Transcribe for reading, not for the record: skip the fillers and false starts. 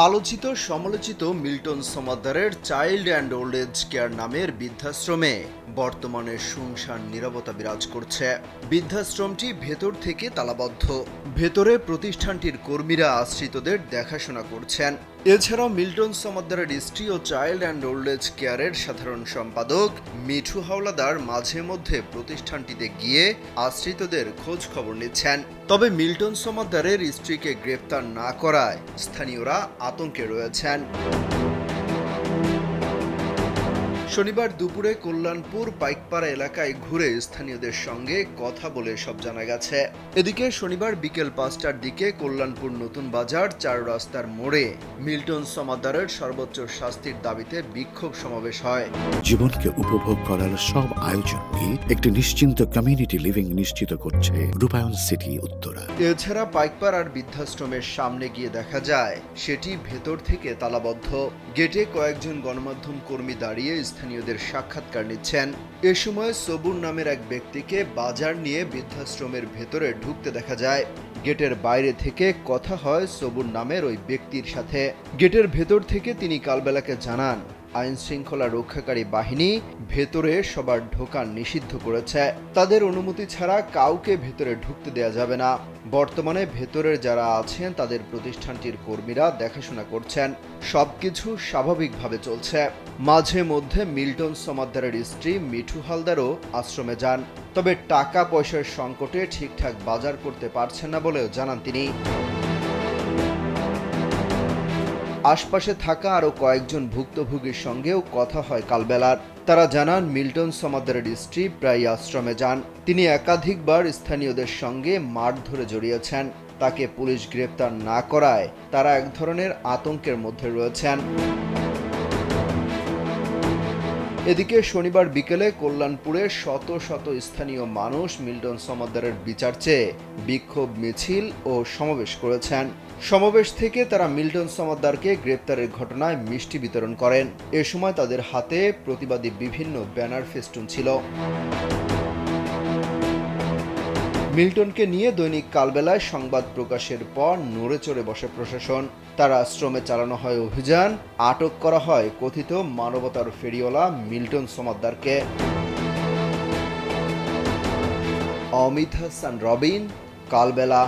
আলোচিত সমালোচিত মিল্টন সমাদ্দারের child and old age care নামের বৃদ্ধাশ্রমে বর্তমানে শুনশান নীরবতা বিরাজ করছে। বৃদ্ধাশ্রমটি ভেতর থেকে তালাবদ্ধ। ভেতরে প্রতিষ্ঠানটির কর্মীরা আশ্রিতদের দেখাশোনা করছেন। এছাড়াও মিল্টন সমাদ্দারের স্ত্রী ও চাইল্ড অ্যান্ড ওল্ড এজ কেয়ারের সাধারণ সম্পাদক মিঠু হাওলাদার মাঝে মধ্যে প্রতিষ্ঠানটিতে গিয়ে আশ্রিতদের খোঁজ খবর নিচ্ছেন। তবে মিল্টন সমাদ্দারের স্ত্রীকে গ্রেপ্তার না করায় স্থানীয়রা আতঙ্কে রয়েছেন। শনিবার দুপুরে কল্যাণপুর পাইকপাড়া এলাকায় ঘুরে স্থানীয়দের সঙ্গে কথা বলে সব জানা গেছে। এদিকে শনিবার বিকেল ৫টার দিকে কল্যাণপুর নতুন বাজার ৪ রাস্তার মোড়ে মিল্টন সমাদ্দারের সর্বোচ্চ শাস্তির দাবিতে বিক্ষোভ সমাবেশ হয়। জীবনকে উপভোগ করার সব আয়োজনকে একটি নিশ্চিন্ত কমিউনিটি লিভিং নিশ্চিত করছে রূপায়ণ সিটি উত্তরা। এছাড়া পাইকপাড়ার বৃদ্ধাশ্রমের সামনে গিয়ে দেখা যায় সেটি ভেতর থেকে তালাবদ্ধ। গেটে কয়েকজন গণমাধ্যম কর্মী দাঁড়িয়ে স্থানীয়দের সাক্ষাৎকার নিচ্ছেন। এ সময় সবুর নামের এক ব্যক্তিকে বাজার নিয়ে বৃদ্ধাশ্রমের ভেতরে ঢুকতে দেখা যায়। গেটের বাইরে থেকে কথা হয় সবুর নামের ওই ব্যক্তির সাথে। গেটের ভেতর থেকে তিনি কালবেলাকে জানান, আইন শৃঙ্খলা রক্ষাকারী বাহিনী ভেতরে সবার ঢোকা নিষিদ্ধ করেছে। তাদের অনুমতি ছাড়া কাউকে ভেতরে ঢুকতে দেয়া যাবে না। বর্তমানে ভেতরের যারা আছেন তাদের প্রতিষ্ঠানটির কর্মীরা দেখাশোনা করছেন। সবকিছু স্বাভাবিকভাবে চলছে। মাঝে মধ্যে মিল্টন সমাদ্দারের স্ত্রী মিঠু হালদারও আশ্রমে যান, তবে টাকা পয়সার সংকটে ঠিকঠাক বাজার করতে পারছেন না বলেও জানান তিনি। আশপাশে থাকা আরও কয়েকজন ভুক্তভোগীর সঙ্গেও কথা হয় কালবেলার। তারা জানান মিল্টন সমাদ্দারের স্ত্রী প্রায় আশ্রমে যান। তিনি একাধিকবার স্থানীয়দের সঙ্গে মারধরে জড়িয়েছেন। তাকে পুলিশ গ্রেপ্তার না করায় তারা এক ধরনের আতঙ্কের মধ্যে রয়েছেন। এদিকে শনিবার বিকেলে কল্যাণপুরে শত শত স্থানীয় মানুষ মিল্টন সমাদ্দারের বিচার চেয়ে বিক্ষোভ মিছিল ও সমাবেশ করেছেন। সমাবেশ থেকে তারা মিল্টন সমাদ্দারকে গ্রেপ্তারের ঘটনায় মিষ্টি বিতরণ করেন। এ সময় তাদের হাতে প্রতিবাদী বিভিন্ন ব্যানার ফেস্টুন ছিল। মিল্টনকে নিয়ে দৈনিক কালবেলায় সংবাদ প্রকাশের পর নড়ে চড়ে বসে প্রশাসন। তার আশ্রমে চালানো হয় অভিযান, আটক করা হয় কথিত মানবতার ফেরিওয়ালা মিল্টন সমাদ্দারকে। অমিত হাসান রবিন, কালবেলা।